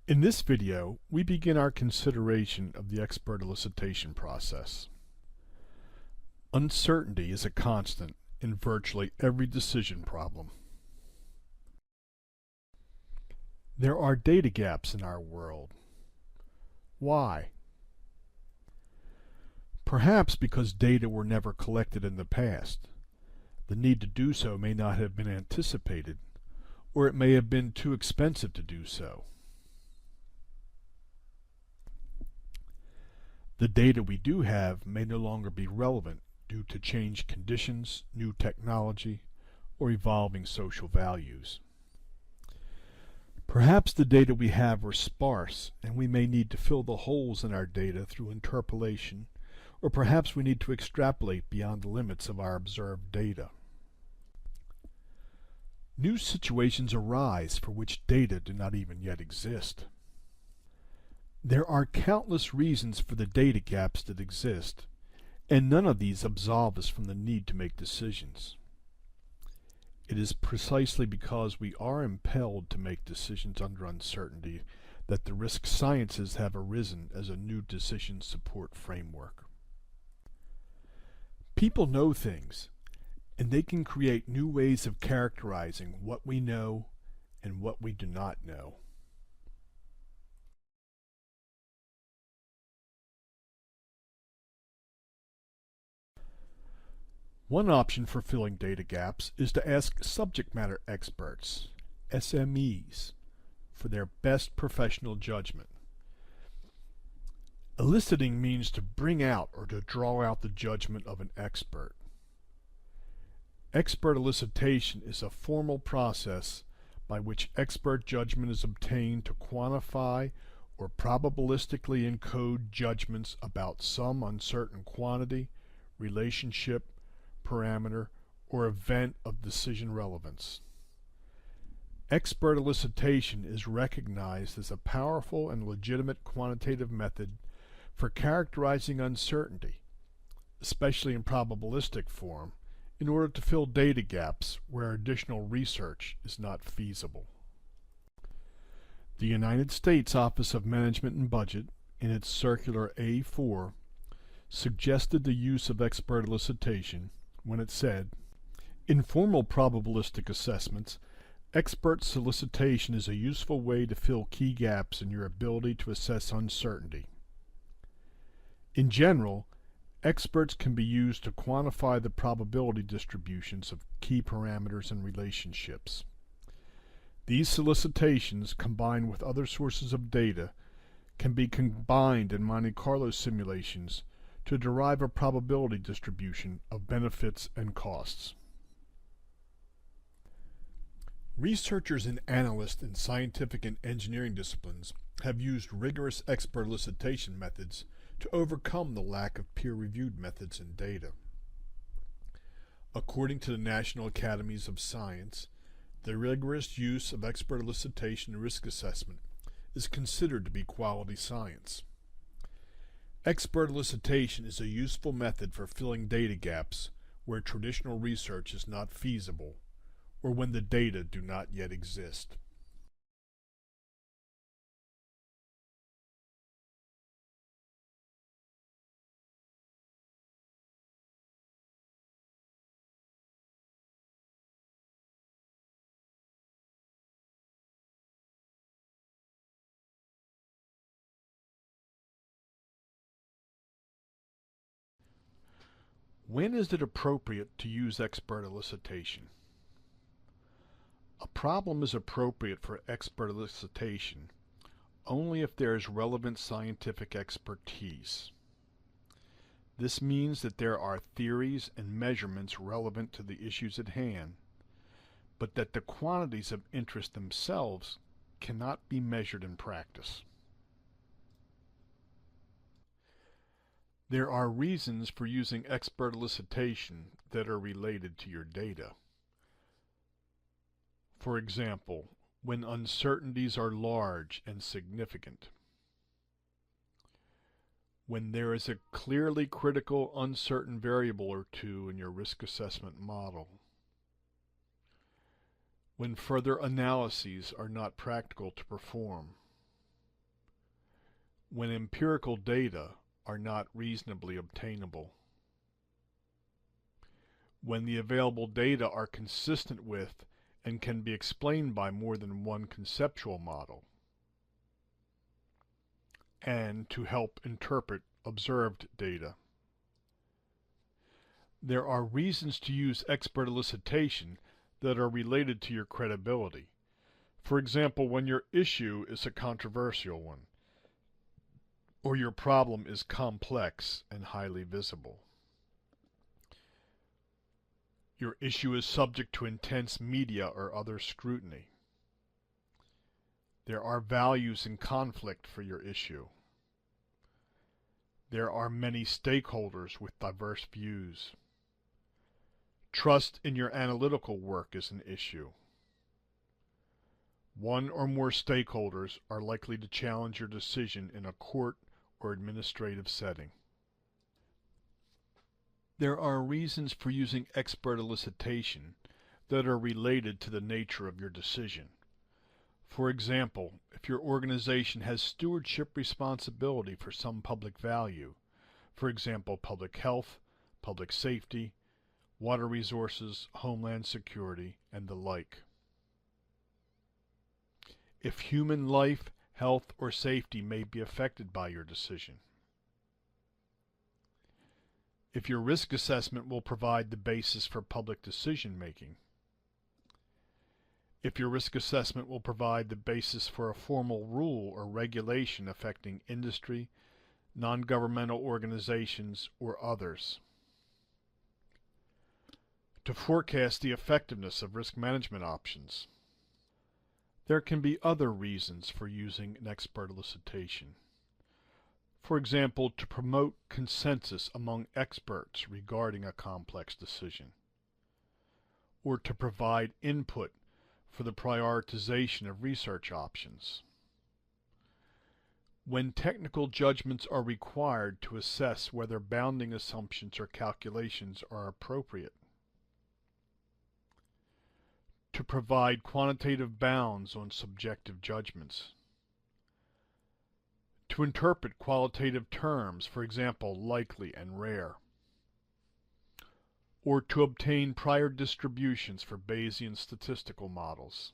In this video, we begin our consideration of the expert elicitation process. Uncertainty is a constant in virtually every decision problem. There are data gaps in our world. Why? Perhaps because data were never collected in the past. The need to do so may not have been anticipated, or it may have been too expensive to do so. The data we do have may no longer be relevant due to changed conditions, new technology, or evolving social values. Perhaps the data we have are sparse and we may need to fill the holes in our data through interpolation, or perhaps we need to extrapolate beyond the limits of our observed data. New situations arise for which data do not even yet exist. There are countless reasons for the data gaps that exist, and none of these absolve us from the need to make decisions. It is precisely because we are impelled to make decisions under uncertainty that the risk sciences have arisen as a new decision support framework. People know things, and they can create new ways of characterizing what we know and what we do not know. One option for filling data gaps is to ask subject matter experts, SMEs, for their best professional judgment. Eliciting means to bring out or to draw out the judgment of an expert. Expert elicitation is a formal process by which expert judgment is obtained to quantify or probabilistically encode judgments about some uncertain quantity, relationship, parameter, or event of decision relevance. Expert elicitation is recognized as a powerful and legitimate quantitative method for characterizing uncertainty, especially in probabilistic form, in order to fill data gaps where additional research is not feasible. The United States Office of Management and Budget, in its Circular A4, suggested the use of expert elicitation when it said, "In formal probabilistic assessments, expert solicitation is a useful way to fill key gaps in your ability to assess uncertainty. In general, experts can be used to quantify the probability distributions of key parameters and relationships. These solicitations, combined with other sources of data, can be combined in Monte Carlo simulations to derive a probability distribution of benefits and costs." Researchers and analysts in scientific and engineering disciplines have used rigorous expert elicitation methods to overcome the lack of peer-reviewed methods and data. According to the National Academies of Science, the rigorous use of expert elicitation and risk assessment is considered to be quality science. Expert elicitation is a useful method for filling data gaps where traditional research is not feasible or when the data do not yet exist. When is it appropriate to use expert elicitation? A problem is appropriate for expert elicitation only if there is relevant scientific expertise. This means that there are theories and measurements relevant to the issues at hand, but that the quantities of interest themselves cannot be measured in practice. There are reasons for using expert elicitation that are related to your data. For example, when uncertainties are large and significant. When there is a clearly critical uncertain variable or two in your risk assessment model. When further analyses are not practical to perform. when empirical data are not reasonably obtainable, when the available data are consistent with and can be explained by more than one conceptual model, and to help interpret observed data. There are reasons to use expert elicitation that are related to your credibility. For example, when your issue is a controversial one, or your problem is complex and highly visible. Your issue is subject to intense media or other scrutiny. There are values in conflict for your issue. There are many stakeholders with diverse views. Trust in your analytical work is an issue. One or more stakeholders are likely to challenge your decision in a court or administrative setting. There are reasons for using expert elicitation that are related to the nature of your decision. For example, if your organization has stewardship responsibility for some public value, for example, public health, public safety, water resources, homeland security, and the like. If human life, health, or safety may be affected by your decision. If your risk assessment will provide the basis for public decision making. If your risk assessment will provide the basis for a formal rule or regulation affecting industry, non-governmental organizations, or others. To forecast the effectiveness of risk management options. There can be other reasons for using an expert elicitation. For example, to promote consensus among experts regarding a complex decision, or to provide input for the prioritization of research options. When technical judgments are required to assess whether bounding assumptions or calculations are appropriate. To provide quantitative bounds on subjective judgments. To interpret qualitative terms, for example, likely and rare. Or to obtain prior distributions for Bayesian statistical models.